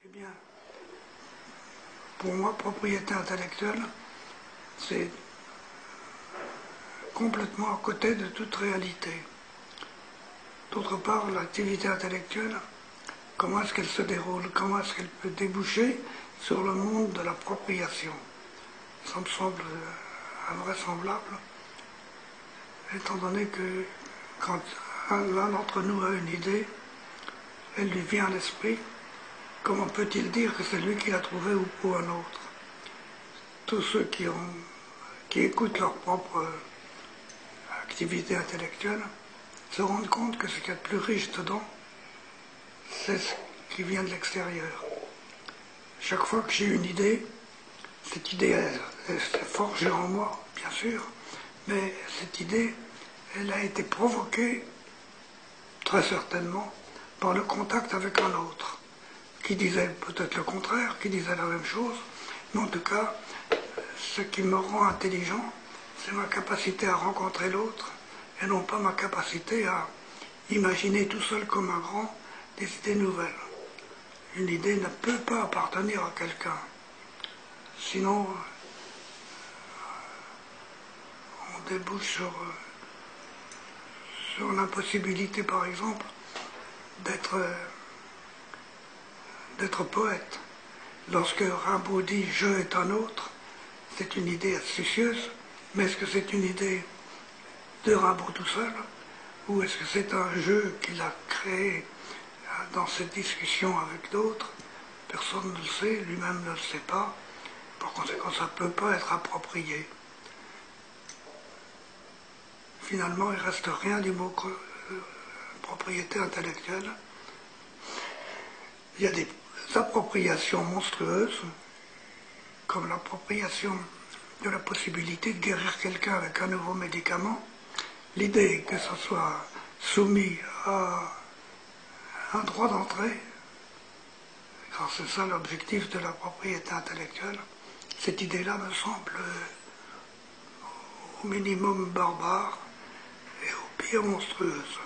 Eh bien, pour moi, propriété intellectuelle, c'est complètement à côté de toute réalité. D'autre part, l'activité intellectuelle, comment est-ce qu'elle se déroule, comment est-ce qu'elle peut déboucher sur le monde de l'appropriation. Ça me semble invraisemblable, étant donné que quand l'un d'entre nous a une idée, elle lui vient à l'esprit, comment peut-il dire que c'est lui qui l'a trouvée ou un autre? Tous ceux qui écoutent leur propre activité intellectuelle se rendent compte que ce qu'il y a de plus riche dedans, c'est ce qui vient de l'extérieur. Chaque fois que j'ai une idée, cette idée est forgée en moi, bien sûr, mais cette idée, elle a été provoquée, très certainement, par le contact avec un autre, qui disait peut-être le contraire, qui disait la même chose, mais en tout cas, ce qui me rend intelligent, c'est ma capacité à rencontrer l'autre, et non pas ma capacité à imaginer tout seul comme un grand des idées nouvelles. Une idée ne peut pas appartenir à quelqu'un. Sinon, on débouche sur l'impossibilité, par exemple, d'être poète. Lorsque Rimbaud dit « je est un autre », c'est une idée astucieuse, mais est-ce que c'est une idée de Rimbaud tout seul, ou est-ce que c'est un jeu qu'il a créé dans cette discussion avec d'autres? Personne ne le sait, lui-même ne le sait pas, par conséquent ça ne peut pas être approprié. Finalement, il ne reste rien du mot propriété intellectuelle. Il y a des appropriations monstrueuses, comme l'appropriation de la possibilité de guérir quelqu'un avec un nouveau médicament. L'idée que ce soit soumis à un droit d'entrée, car c'est ça l'objectif de la propriété intellectuelle, cette idée-là me semble au minimum barbare et au pire monstrueuse.